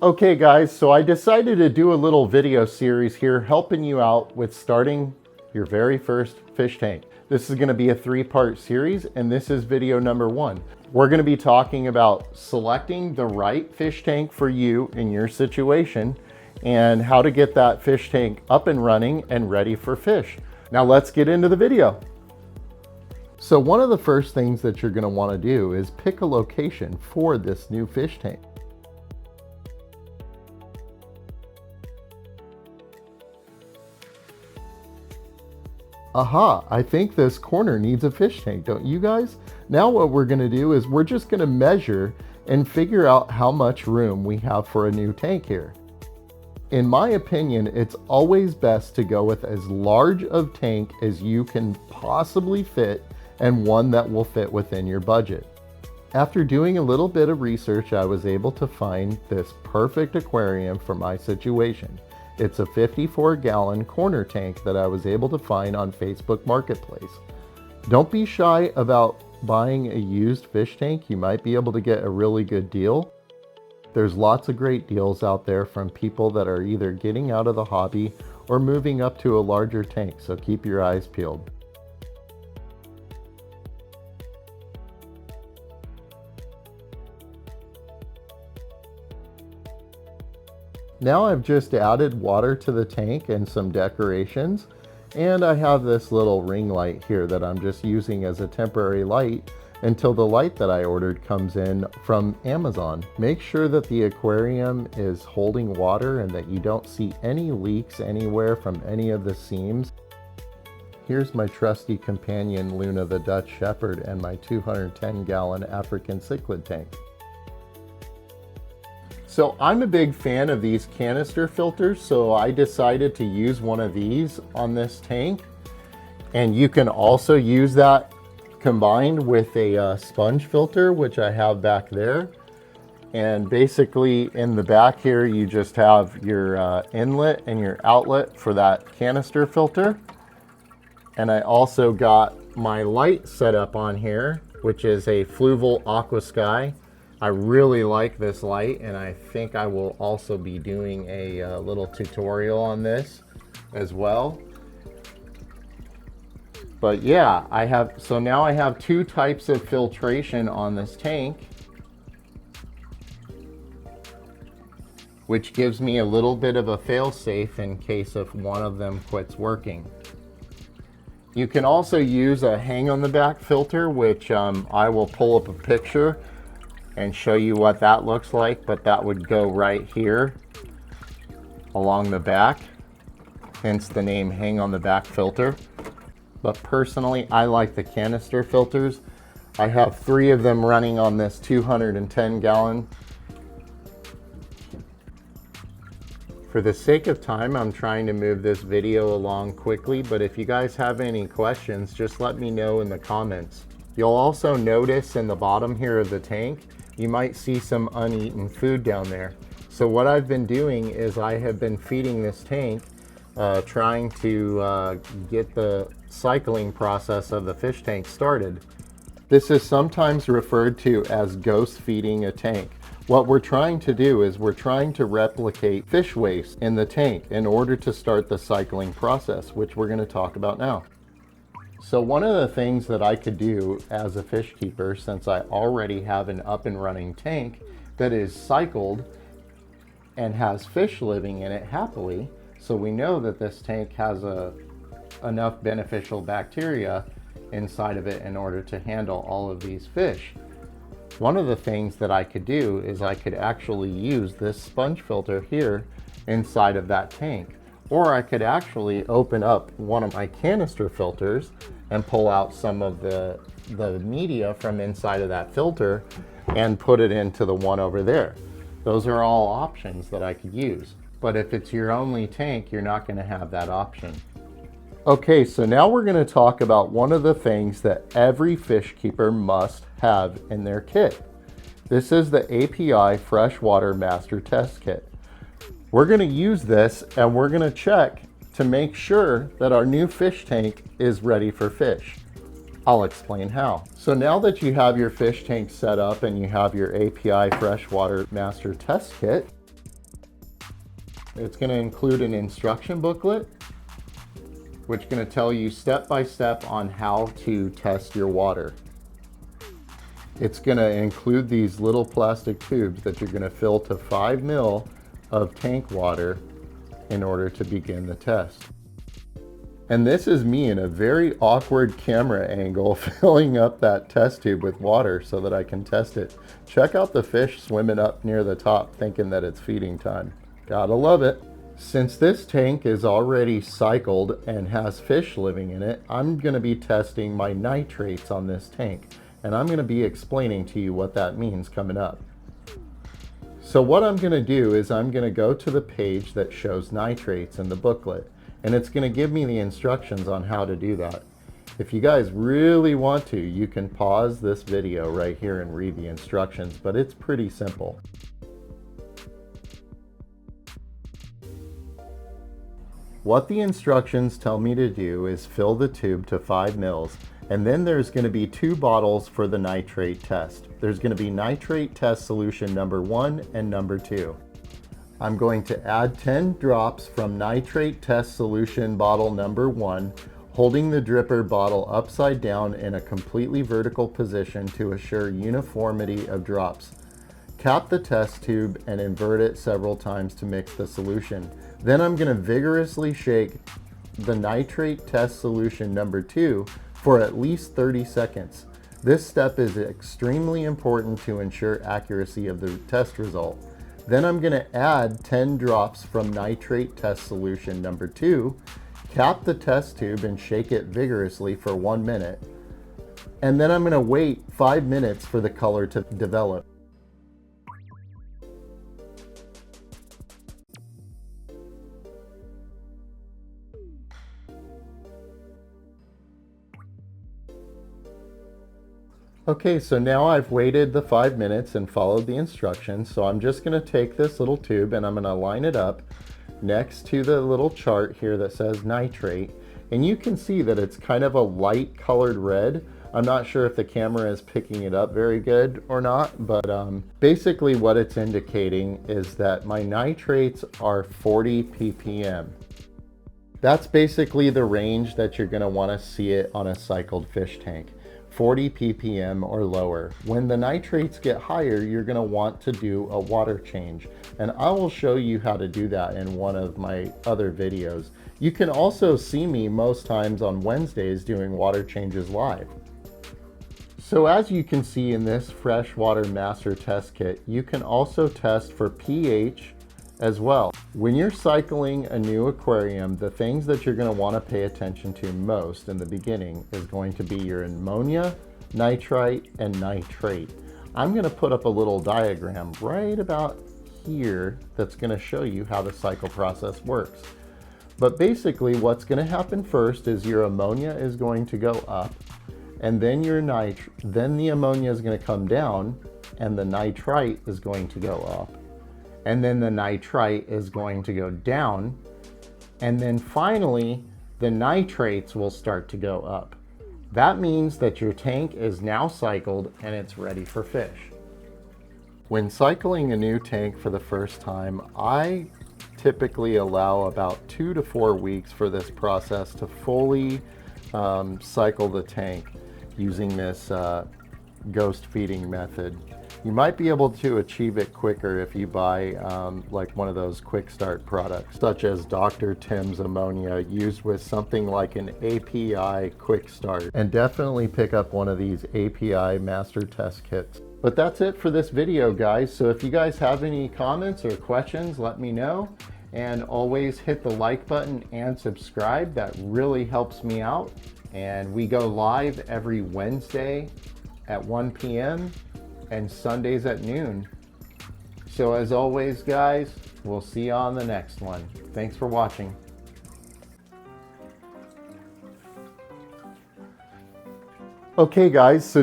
Okay guys, so I decided to do a little video series here helping you out with starting your very first fish tank. This is going to be a 3-part series and this is video number 1. We're going to be talking about selecting the right fish tank for you in your situation and how to get that fish tank up and running and ready for fish. Now let's get into the video. So one of the first things that you're going to want to do is pick a location for this new fish tank. Aha, I think this corner needs a fish tank, don't you guys? Now what we're gonna do is we're just gonna measure and figure out how much room we have for a new tank here. In my opinion, it's always best to go with as large of tank as you can possibly fit and one that will fit within your budget. After doing a little bit of research, I was able to find this perfect aquarium for my situation. It's a 54-gallon corner tank that I was able to find on Facebook Marketplace. Don't be shy about buying a used fish tank. You might be able to get a really good deal. There's lots of great deals out there from people that are either getting out of the hobby or moving up to a larger tank, so keep your eyes peeled. Now I've just added water to the tank and some decorations, and I have this little ring light here that I'm just using as a temporary light until the light that I ordered comes in from Amazon. Make sure that the aquarium is holding water and that you don't see any leaks anywhere from any of the seams. Here's my trusty companion Luna the Dutch Shepherd and my 210-gallon African cichlid tank. So I'm a big fan of these canister filters, so I decided to use one of these on this tank. And you can also use that combined with a sponge filter, which I have back there. And basically in the back here, you just have your inlet and your outlet for that canister filter. And I also got my light set up on here, which is a Fluval Aqua Sky. I really like this light, and I think I will also be doing a little tutorial on this as well. But yeah, so now I have 2 types of filtration on this tank, which gives me a little bit of a fail-safe in case if one of them quits working. You can also use a hang on the back filter, which I will pull up a picture and show you what that looks like, but that would go right here along the back, hence the name hang on the back filter. But personally, I like the canister filters. I have 3 of them running on this 210-gallon. For the sake of time, I'm trying to move this video along quickly, but if you guys have any questions, just let me know in the comments. You'll also notice in the bottom here of the tank, you might see some uneaten food down there. So what I've been doing is I have been feeding this tank, trying to get the cycling process of the fish tank started. This is sometimes referred to as ghost feeding a tank. What we're trying to do is we're trying to replicate fish waste in the tank in order to start the cycling process, which we're going to talk about now. So one of the things that I could do as a fish keeper, since I already have an up and running tank that is cycled and has fish living in it happily, so we know that this tank has enough beneficial bacteria inside of it in order to handle all of these fish. One of the things that I could do is I could actually use this sponge filter here inside of that tank. Or I could actually open up one of my canister filters and pull out some of the media from inside of that filter and put it into the one over there. Those are all options that I could use. But if it's your only tank, you're not going to have that option. Okay, so now we're going to talk about one of the things that every fish keeper must have in their kit. This is the API Freshwater Master Test Kit. We're going to use this and we're going to check to make sure that our new fish tank is ready for fish. I'll explain how. So now that you have your fish tank set up and you have your API Freshwater Master Test Kit, It's going to include an instruction booklet, which is going to tell you step by step on how to test your water. It's going to include these little plastic tubes that you're going to fill to 5 ml of tank water in order to begin the test. And this is me in a very awkward camera angle filling up that test tube with water so that I can test it. Check out the fish swimming up near the top thinking that it's feeding time. Gotta love it. Since this tank is already cycled and has fish living in it, I'm gonna be testing my nitrates on this tank. And I'm gonna be explaining to you what that means coming up. So what I'm gonna do is I'm gonna go to the page that shows nitrates in the booklet. And it's going to give me the instructions on how to do that. If you guys really want to, you can pause this video right here and read the instructions, but it's pretty simple. What the instructions tell me to do is fill the tube to 5 ml, and then there's going to be 2 bottles for the nitrate test. There's going to be nitrate test solution number 1 and number 2. I'm going to add 10 drops from nitrate test solution bottle number 1, holding the dripper bottle upside down in a completely vertical position to assure uniformity of drops. Cap the test tube and invert it several times to mix the solution. Then I'm going to vigorously shake the nitrate test solution number 2 for at least 30 seconds. This step is extremely important to ensure accuracy of the test result. Then I'm going to add 10 drops from nitrate test solution number 2, cap the test tube and shake it vigorously for 1 minute. And then I'm going to wait 5 minutes for the color to develop. Okay, so now I've waited the 5 minutes and followed the instructions. So I'm just going to take this little tube and I'm going to line it up next to the little chart here that says nitrate. And you can see that it's kind of a light colored red. I'm not sure if the camera is picking it up very good or not, but basically what it's indicating is that my nitrates are 40 ppm. That's basically the range that you're going to want to see it on a cycled fish tank. 40 ppm or lower. When the nitrates get higher, you're going to want to do a water change, and I will show you how to do that in one of my other videos. You can also see me most times on Wednesdays doing water changes live. So as you can see in this freshwater master test kit, you can also test for pH as well. When you're cycling a new aquarium, the things that you're going to want to pay attention to most in the beginning is going to be your ammonia, nitrite, and nitrate. I'm going to put up a little diagram right about here that's going to show you how the cycle process works. But basically what's going to happen first is your ammonia is going to go up, and then then the ammonia is going to come down and the nitrite is going to go up. And then the nitrite is going to go down. And then finally, the nitrates will start to go up. That means that your tank is now cycled and it's ready for fish. When cycling a new tank for the first time, I typically allow about 2 to 4 weeks for this process to fully cycle the tank using this ghost feeding method. You might be able to achieve it quicker if you buy like one of those quick start products, such as Dr. Tim's ammonia used with something like an API quick start. And definitely pick up one of these API master test kits. But that's it for this video, guys. So if you guys have any comments or questions, let me know. And always hit the like button and subscribe. That really helps me out. And we go live every Wednesday at 1 p.m. and Sundays at noon. So as always, guys, we'll see you on the next one. Thanks for watching. Okay, guys, so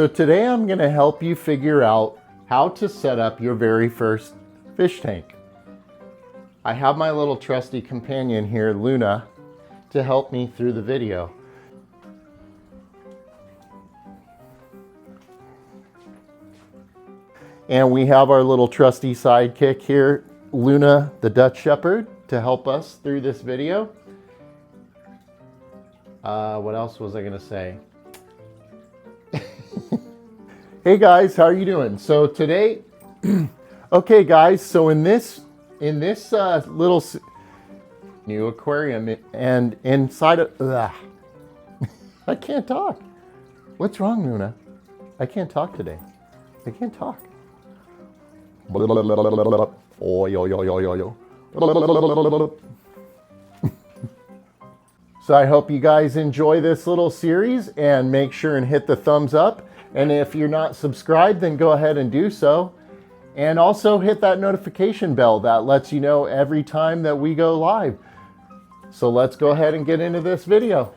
today I'm going to help you figure out how to set up your very first fish tank. I have my little trusty companion here, Luna, to help me through the video. And we have our little trusty sidekick here, Luna the Dutch Shepherd, to help us through this video. What else was I gonna say? Hey guys, how are you doing? So today, okay guys, so in this little new aquarium, and inside of, I can't talk. What's wrong, Luna? I can't talk today. I can't talk. Oh, yo, yo, yo, yo, yo. So I hope you guys enjoy this little series, and make sure and hit the thumbs up. And if you're not subscribed, then go ahead and do so. And also hit that notification bell that lets you know every time that we go live. So let's go ahead and get into this video.